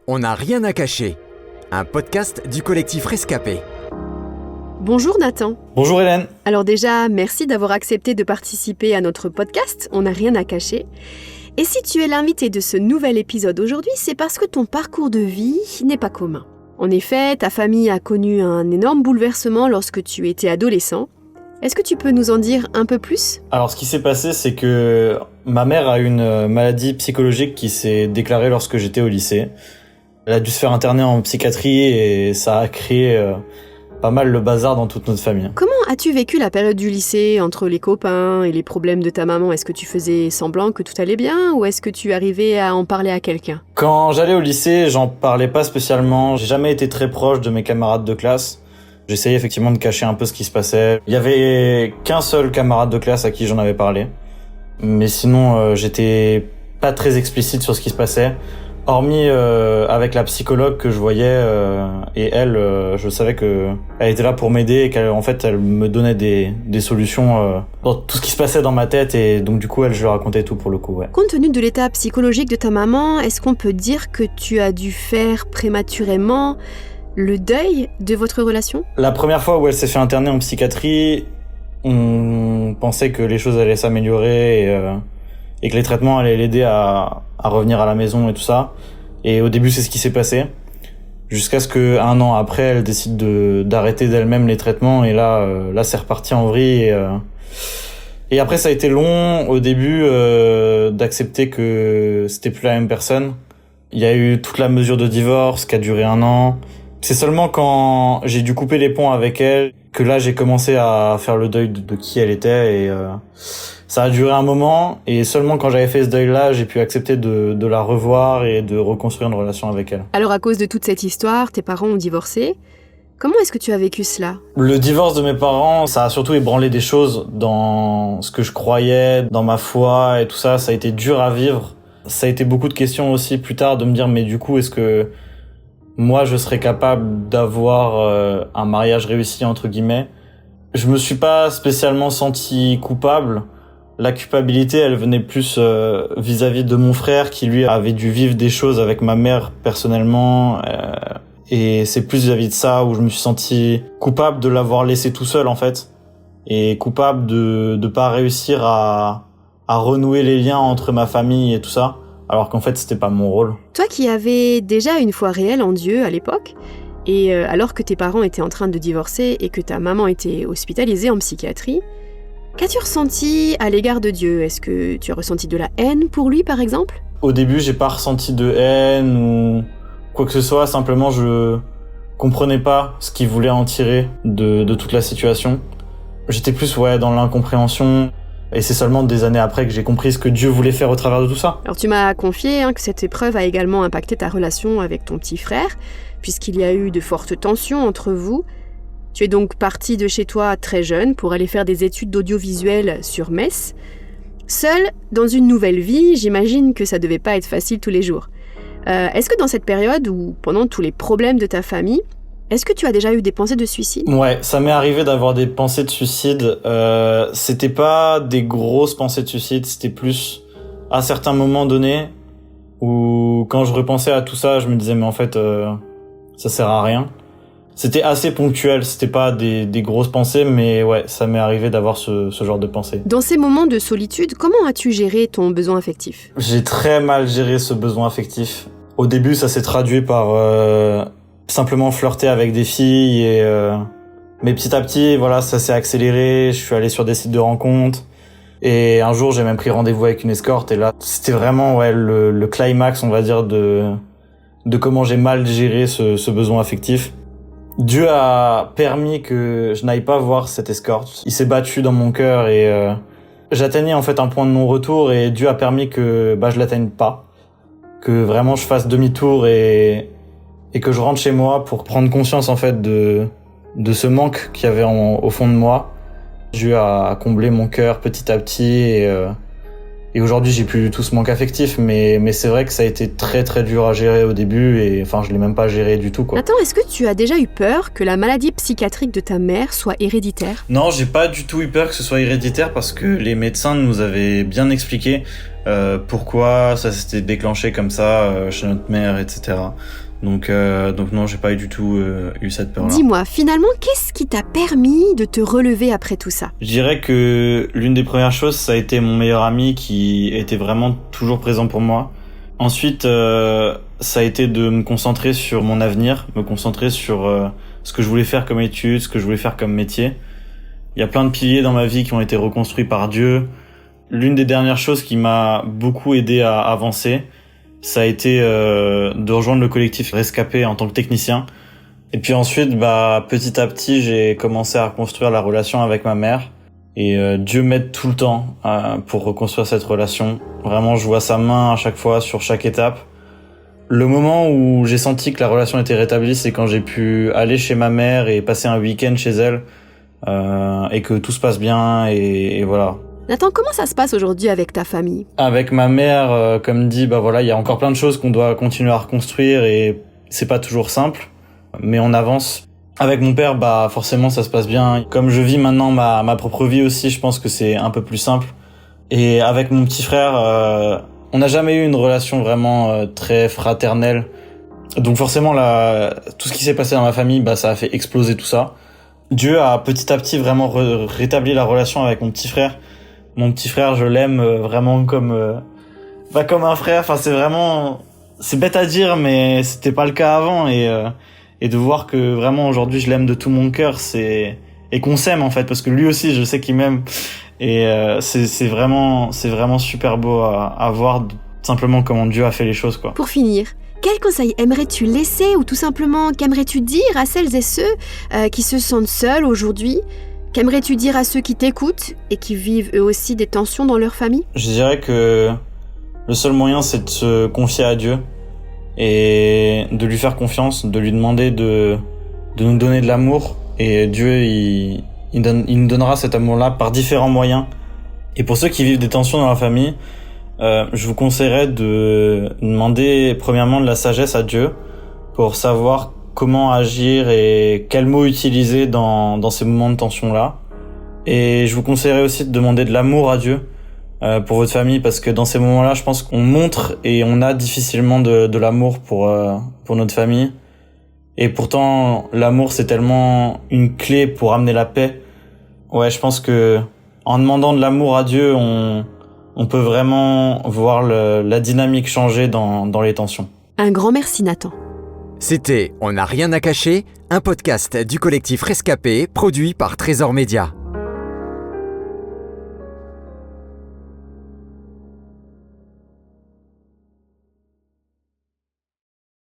On n'a rien à cacher, un podcast du collectif Rescapé. Bonjour Nathan. Bonjour Hélène. Alors déjà, merci d'avoir accepté de participer à notre podcast, On n'a rien à cacher. Et si tu es l'invité de ce nouvel épisode aujourd'hui, c'est parce que ton parcours de vie n'est pas commun. En effet, ta famille a connu un énorme bouleversement lorsque tu étais adolescent. Est-ce que tu peux nous en dire un peu plus ? Alors ce qui s'est passé, c'est que ma mère a eu une maladie psychologique qui s'est déclarée lorsque j'étais au lycée. Elle a dû se faire interner en psychiatrie et ça a créé pas mal le bazar dans toute notre famille. Comment as-tu vécu la période du lycée entre les copains et les problèmes de ta maman ? Est-ce que tu faisais semblant que tout allait bien ou est-ce que tu arrivais à en parler à quelqu'un ? Quand j'allais au lycée, j'en parlais pas spécialement. J'ai jamais été très proche de mes camarades de classe. J'essayais effectivement de cacher un peu ce qui se passait. Il y avait qu'un seul camarade de classe à qui j'en avais parlé. Mais sinon, j'étais pas très explicite sur ce qui se passait. Hormis avec la psychologue que je voyais et elle, je savais que elle était là pour m'aider et qu'elle, en fait, elle me donnait des solutions dans tout ce qui se passait dans ma tête et donc du coup, elle, je lui racontais tout pour le coup, ouais. Compte tenu de l'état psychologique de ta maman, est-ce qu'on peut dire que tu as dû faire prématurément le deuil de votre relation ? La première fois où elle s'est fait interner en psychiatrie, on pensait que les choses allaient s'améliorer et que les traitements allaient l'aider à revenir à la maison et tout ça. Et au début, c'est ce qui s'est passé. Jusqu'à ce que, un an après, elle décide d'arrêter d'elle-même les traitements. Et là, c'est reparti en vrille. Et après, ça a été long au début d'accepter que c'était plus la même personne. Il y a eu toute la mesure de divorce qui a duré 1 an. C'est seulement quand j'ai dû couper les ponts avec elle que là, j'ai commencé à faire le deuil de qui elle était. Et ça a duré un moment. Et seulement quand j'avais fait ce deuil-là, j'ai pu accepter de la revoir et de reconstruire une relation avec elle. Alors à cause de toute cette histoire, tes parents ont divorcé. Comment est-ce que tu as vécu cela ? Le divorce de mes parents, ça a surtout ébranlé des choses dans ce que je croyais, dans ma foi et tout ça. Ça a été dur à vivre. Ça a été beaucoup de questions aussi plus tard de me dire, mais du coup, est-ce que moi, je serais capable d'avoir un mariage réussi, entre guillemets ? Je me suis pas spécialement senti coupable. La culpabilité, elle venait plus vis-à-vis de mon frère qui, lui, avait dû vivre des choses avec ma mère personnellement. Et c'est plus vis-à-vis de ça où je me suis senti coupable de l'avoir laissé tout seul, en fait. Et coupable de pas réussir à renouer les liens entre ma famille et tout ça. Alors qu'en fait, c'était pas mon rôle. Toi qui avais déjà une foi réelle en Dieu à l'époque, et alors que tes parents étaient en train de divorcer et que ta maman était hospitalisée en psychiatrie, qu'as-tu ressenti à l'égard de Dieu ? Est-ce que tu as ressenti de la haine pour lui, par exemple ? Au début, j'ai pas ressenti de haine ou quoi que ce soit. Simplement, je comprenais pas ce qu'il voulait en tirer de toute la situation. J'étais plus, dans l'incompréhension. Et c'est seulement des années après que j'ai compris ce que Dieu voulait faire au travers de tout ça. Alors tu m'as confié que cette épreuve a également impacté ta relation avec ton petit frère, puisqu'il y a eu de fortes tensions entre vous. Tu es donc parti de chez toi très jeune pour aller faire des études d'audiovisuel sur Metz. Seul, dans une nouvelle vie, j'imagine que ça devait pas être facile tous les jours. Est-ce que dans cette période ou pendant tous les problèmes de ta famille, est-ce que tu as déjà eu des pensées de suicide ? Ouais, ça m'est arrivé d'avoir des pensées de suicide. C'était pas des grosses pensées de suicide, c'était plus à certains moments donnés où quand je repensais à tout ça, je me disais mais en fait ça sert à rien. C'était assez ponctuel, c'était pas des grosses pensées, mais ouais, ça m'est arrivé d'avoir ce genre de pensées. Dans ces moments de solitude, comment as-tu géré ton besoin affectif ? J'ai très mal géré ce besoin affectif. Au début, ça s'est traduit par simplement flirter avec des filles mais petit à petit, ça s'est accéléré. Je suis allé sur des sites de rencontres et un jour, j'ai même pris rendez-vous avec une escorte et là, c'était vraiment le climax, on va dire, de comment j'ai mal géré ce besoin affectif. Dieu a permis que je n'aille pas voir cette escorte. Il s'est battu dans mon cœur et j'atteignais en fait un point de non-retour et Dieu a permis que je l'atteigne pas, que vraiment je fasse demi-tour et que je rentre chez moi pour prendre conscience en fait de ce manque qu'il y avait au fond de moi. Dieu a comblé mon cœur petit à petit Et aujourd'hui, j'ai plus du tout ce manque affectif, mais c'est vrai que ça a été très très dur à gérer au début, et enfin, je l'ai même pas géré du tout, quoi. Attends, est-ce que tu as déjà eu peur que la maladie psychiatrique de ta mère soit héréditaire ? Non, j'ai pas du tout eu peur que ce soit héréditaire parce que les médecins nous avaient bien expliqué pourquoi ça s'était déclenché comme ça chez notre mère, etc. Donc non, j'ai pas du tout eu cette peur-là. Dis-moi, finalement, qu'est-ce qui t'a permis de te relever après tout ça ? Je dirais que l'une des premières choses, ça a été mon meilleur ami qui était vraiment toujours présent pour moi. Ensuite, ça a été de me concentrer sur mon avenir, me concentrer sur ce que je voulais faire comme études, ce que je voulais faire comme métier. Il y a plein de piliers dans ma vie qui ont été reconstruits par Dieu. L'une des dernières choses qui m'a beaucoup aidé à avancer, ça a été de rejoindre le collectif Rescapé en tant que technicien. Et puis ensuite, petit à petit, j'ai commencé à reconstruire la relation avec ma mère. Et Dieu m'aide tout le temps pour reconstruire cette relation. Vraiment, je vois sa main à chaque fois, sur chaque étape. Le moment où j'ai senti que la relation était rétablie, c'est quand j'ai pu aller chez ma mère et passer un week-end chez elle. Et que tout se passe bien, et voilà. Nathan, comment ça se passe aujourd'hui avec ta famille ? Avec ma mère, comme dit, il y a encore plein de choses qu'on doit continuer à reconstruire et c'est pas toujours simple, mais on avance. Avec mon père, forcément ça se passe bien. Comme je vis maintenant ma propre vie aussi, je pense que c'est un peu plus simple. Et avec mon petit frère, on n'a jamais eu une relation vraiment très fraternelle. Donc forcément, tout ce qui s'est passé dans ma famille, ça a fait exploser tout ça. Dieu a petit à petit vraiment rétabli la relation avec mon petit frère. Mon petit frère, je l'aime vraiment comme un frère. Enfin, c'est bête à dire, mais c'était pas le cas avant. Et de voir que vraiment aujourd'hui je l'aime de tout mon cœur, et qu'on s'aime en fait, parce que lui aussi, je sais qu'il m'aime. Et c'est vraiment super beau à voir simplement comment Dieu a fait les choses, quoi. Pour finir, quel conseil aimerais-tu laisser ou tout simplement qu'aimerais-tu dire à celles et ceux qui se sentent seuls aujourd'hui ? Qu'aimerais-tu dire à ceux qui t'écoutent et qui vivent eux aussi des tensions dans leur famille ? Je dirais que le seul moyen, c'est de se confier à Dieu et de lui faire confiance, de lui demander de nous donner de l'amour. Et Dieu, il nous donnera cet amour-là par différents moyens. Et pour ceux qui vivent des tensions dans la famille, je vous conseillerais de demander premièrement de la sagesse à Dieu pour savoir comment agir et quels mots utiliser dans ces moments de tension-là. Et je vous conseillerais aussi de demander de l'amour à Dieu pour votre famille, parce que dans ces moments-là, je pense qu'on montre et on a difficilement de l'amour pour notre famille. Et pourtant, l'amour, c'est tellement une clé pour amener la paix. Ouais, je pense que en demandant de l'amour à Dieu, on peut vraiment voir la dynamique changer dans les tensions. Un grand merci, Nathan. C'était On n'a rien à cacher, un podcast du collectif Rescapé produit par Trésor Média.